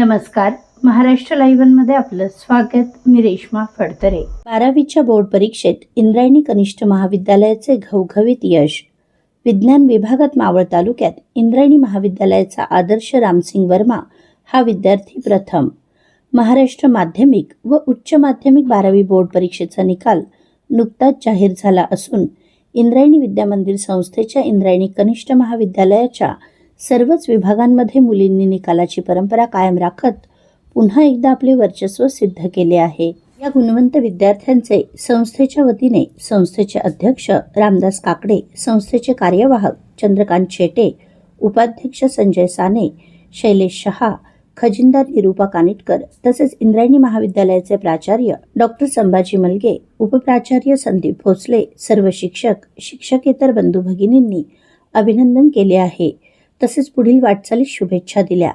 नमस्कार, महाराष्ट्र लाईव्हमध्ये आपलं स्वागत. मी रेश्मा फडतरे. 12वीच्या बोर्ड परीक्षेत इंद्रायणी कनिष्ठ महाविद्यालयाचे घवघवीत यश. विज्ञान विभागात मावळ तालुक्यात इंद्रायणी महाविद्यालयाचा आदर्श रामसिंग वर्मा हा विद्यार्थी प्रथम. महाराष्ट्र माध्यमिक व उच्च माध्यमिक 12वी बोर्ड परीक्षेचा निकाल नुकताच जाहीर झाला असून इंद्रायणी विद्यामंदिर संस्थेच्या इंद्रायणी कनिष्ठ महाविद्यालयाच्या सर्वच विभागांमध्ये मुलींनी निकालाची परंपरा कायम राखत पुन्हा एकदा आपले वर्चस्व सिद्ध केले आहे. या गुणवंत विद्यार्थ्यांचे संस्थेच्या वतीने संस्थेचे अध्यक्ष रामदास काकडे, संस्थेचे कार्यवाहक चंद्रकांत शेटे, उपाध्यक्ष संजय साने, शैलेश शहा, खजिनदार निरूपा कानिटकर तसेच इंद्रायणी महाविद्यालयाचे प्राचार्य डॉक्टर संभाजी मलगे, उपप्राचार्य संदीप भोसले, सर्व शिक्षक, शिक्षकेतर बंधू भगिनींनी अभिनंदन केले आहे. तसेच पुढील वाटचालीस शुभेच्छा दिल्या.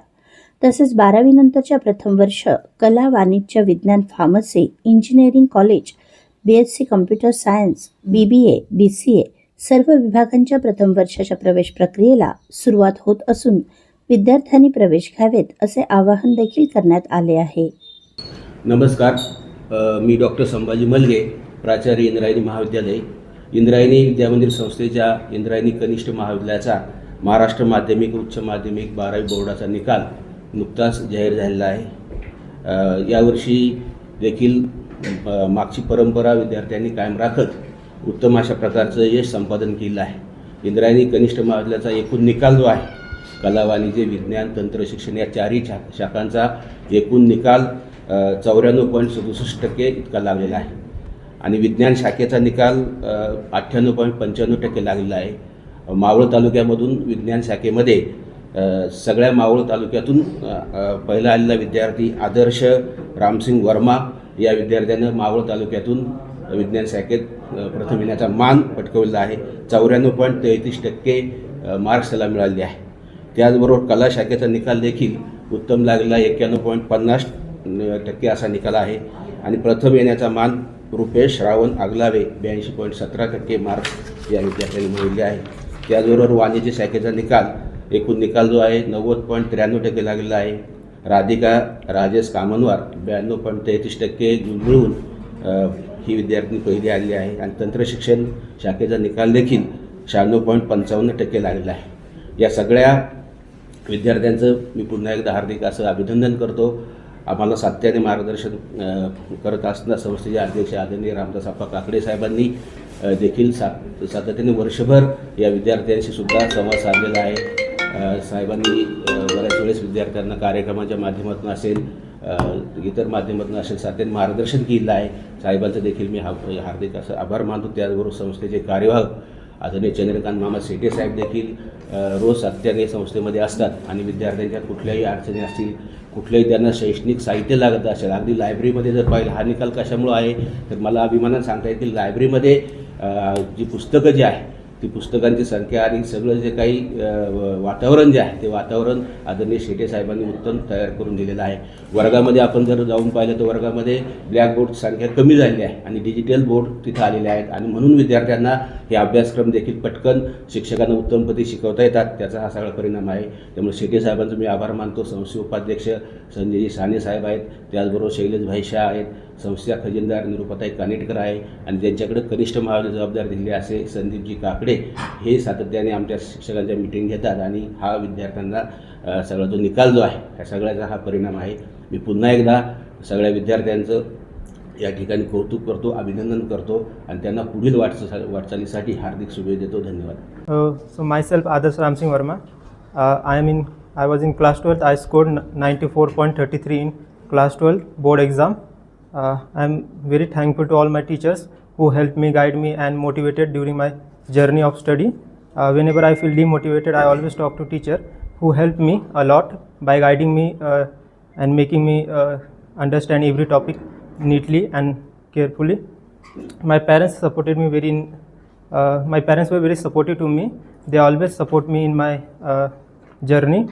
तसेच 12वी नंतरच्या प्रथम वर्ष कला, वाणिज्य, विज्ञान, pharmacy, engineering college, BSc computer science, BBA, BCA सर्व विभागांच्या प्रथम वर्षाच्या प्रवेश प्रक्रियेला सुरुवात होत असून विद्यार्थ्यांनी प्रवेश घ्यावेत असे आवाहन देखील करण्यात आले आहे. नमस्कार, मी डॉक्टर संभाजी मलगे, प्राचार्य इंद्रायणी महाविद्यालय. इंद्रायणी विद्यामंदिर संस्थेच्या इंद्रायणी कनिष्ठ महाविद्यालयाचा महाराष्ट्र माध्यमिक उच्च माध्यमिक 12वी बोर्डाचा निकाल नुकताच जाहीर झालेला आहे. यावर्षी देखील मागची परंपरा विद्यार्थ्यांनी कायम राखत उत्तम अशा प्रकारचं यश संपादन केलं आहे. इंद्रायणी कनिष्ठ महाविद्यालयाचा एकूण निकाल जो आहे, कला, वाणिज्य, विज्ञान, तंत्रशिक्षण या चारही शाखांचा एकूण निकाल 94.67% इतका लागलेला आहे आणि विज्ञान शाखेचा निकाल 98.95% लागलेला आहे. मावळ तालुक्यामधून विज्ञान शाखेमध्ये सगळ्या मावळ तालुक्यातून पहिला आलेला विद्यार्थी आदर्श रामसिंग वर्मा या विद्यार्थ्यानं मावळ तालुक्यातून विज्ञान शाखेत प्रथम येण्याचा मान पटकावलेला आहे. 94.33% मार्क्स त्याला मिळाले आहे. त्याचबरोबर कला शाखेचा निकाल देखील उत्तम लागलेला 91.50% असा निकाल आहे आणि प्रथम येण्याचा मान रुपेश श्रावण आगलावे 82.17% मार्क्स या विद्यार्थ्यांनी मिळवले आहे. त्याचबरोबर वाणिज्य शाखेचा एकूण निकाल जो आहे 90.93% लागलेला आहे. राधिका राजेश कामनवार 92.33% मिळवून ही विद्यार्थी पहिली आलेली आहे आणि तंत्रशिक्षण शाखेचा निकाल देखील 96.55% लागलेला आहे. या सगळ्या विद्यार्थ्यांचं मी पुन्हा एकदा हार्दिक असं अभिनंदन करतो. आम्हाला सातत्याने मार्गदर्शन करत असताना संस्थेचे अध्यक्ष आदरणीय रामदास अप्पा काकडे साहेबांनी देखील सातत्याने वर्षभर या विद्यार्थ्यांशी सुद्धा संवाद साधलेला आहे. साहेबांनी बऱ्याच वेळेस विद्यार्थ्यांना कार्यक्रमाच्या माध्यमातून असेल, इतर माध्यमातून असेल सातत्याने मार्गदर्शन केलं आहे. साहेबांचं देखील मी हार्दिक असं आभार मानतो. त्याचबरोबर संस्थेचे कार्यवाहक आदरणीय चंद्रकांत मामा शेटे साहेब देखील रोज सातत्याने संस्थेमध्ये असतात आणि विद्यार्थ्यांच्या कुठल्याही अडचणी असतील, कुठल्याही त्यांना शैक्षणिक साहित्य लागत असेल, अगदी लायब्ररीमध्ये जर पाहिलं, हा निकाल कशामुळं आहे तर मला अभिमानाने सांगता येईल की लायब्ररीमध्ये जी पुस्तकं जी आहे ती पुस्तकांची संख्या आणि सगळं जे काही वातावरण जे आहे ते वातावरण आदरणीय शेटे साहेबांनी उत्तम तयार करून दिलेलं आहे. वर्गामध्ये आपण जर जाऊन पाहिलं तर वर्गामध्ये ब्लॅकबोर्ड संख्या कमी झालेली आहे आणि डिजिटल बोर्ड तिथं आलेले आहेत आणि म्हणून विद्यार्थ्यांना हे अभ्यासक्रम देखील पटकन शिक्षकांना उत्तमपणे शिकवता येतात. त्याचा हा सगळा परिणाम आहे. त्यामुळे शेटे साहेबांचं मी आभार मानतो. संस्थेचे उपाध्यक्ष संजयजी साने साहेब आहेत, त्याचबरोबर शैलेशभाई शाह आहेत, संस्थेच्या खजिनदार निरूपाताई कानिटकर आहे आणि ज्यांच्याकडे कनिष्ठ महाविद्यालयाची जबाबदारी दिली असे संदीपजी काकडे हे सातत्याने आमच्या शिक्षकांच्या मीटिंग घेतात आणि हा विद्यार्थ्यांना सगळा जो निकाल जो आहे ह्या सगळ्याचा हा परिणाम आहे. मी पुन्हा एकदा सगळ्या विद्यार्थ्यांचं या ठिकाणी कौतुक करतो, अभिनंदन करतो आणि त्यांना पुढील वाटचालीसाठी हार्दिक शुभेच्छा देतो. धन्यवाद. So myself Adarsh Ramsingh Verma. I was in class 12th. I scored 94.33 in class 12 board exam. I am very thankful to all my teachers who helped me, guide me and motivated during my journey of study. Whenever I feel demotivated, I always talk to teacher who helped me a lot by guiding me and making me understand every topic neatly and carefully. My parents supported me my parents were very supportive to me. They always support me in my journey.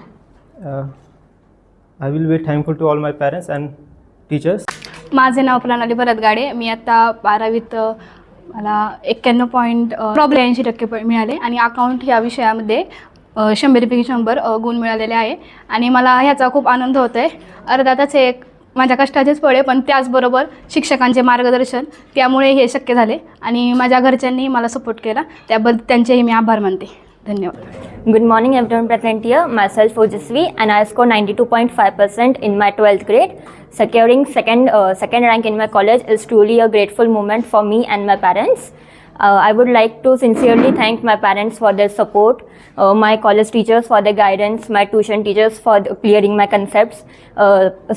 I will be thankful to all my parents and teachers. माझे नाव प्रणाली भरतगाडे. मी आता 12वीत मला 91.83% मिळाले आणि account या विषयामध्ये 100पैकी 100 गुण मिळालेले आहे आणि मला ह्याचा खूप आनंद होतो आहे. अर्थातच हे एक माझ्या कष्टाचेच फळ आहे, पण त्याचबरोबर शिक्षकांचे मार्गदर्शन त्यामुळे हे शक्य झाले आणि माझ्या घरच्यांनी मला सपोर्ट केला, त्याबद्दल त्यांचेही मी आभार मानते. धन्यवाद. Good morning everyone present here. Myself Ojasvi and I scored 92.5% in my 12th grade. Securing second rank in my college is truly a grateful moment for me and my parents. I would like to sincerely thank my parents for their support, my college teachers for their guidance, my tuition teachers for clearing my concepts.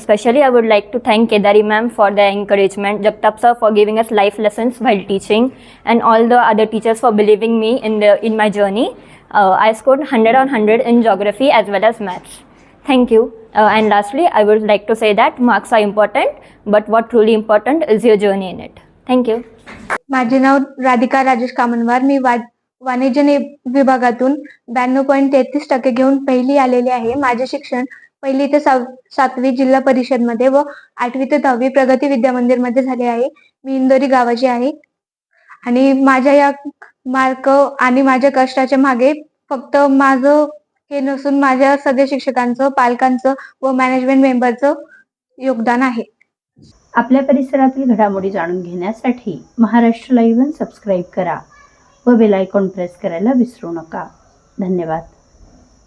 Especially I would like to thank Kedari ma'am for their encouragement, Jagtap sir for giving us life lessons while teaching, and all the other teachers for believing me in my journey. I scored 100 on 100 in geography as well as maths. Thank you. And lastly, I would like to say that marks are important, but what truly important is your journey in it. Thank you. माझे नाव राधिका राजेश कामनवार. मी वाणिज्य विभागातून 92.33% घेऊन पहिली आलेले आहे. माझे शिक्षण 1ली ते 7वी जिल्हा परिषदमध्ये व 8वी ते 10वी प्रगती विद्या मंदिर मध्ये झाले आहे. मी इंदोरी गावाची आहे आणि माझ्या या मार्क आणि माझ्या कष्टाच्या मागे फक्त माझं हे नसून माझ्या सगळ्या शिक्षकांचं, पालकांचं व मॅनेजमेंट मेंबरचं योगदान आहे. आपल्या परिसरातील घडामोडी जाणून घेण्यासाठी महाराष्ट्र लाईव्ह सबस्क्राईब करा व बेल आयकॉन प्रेस करायला विसरू नका. धन्यवाद.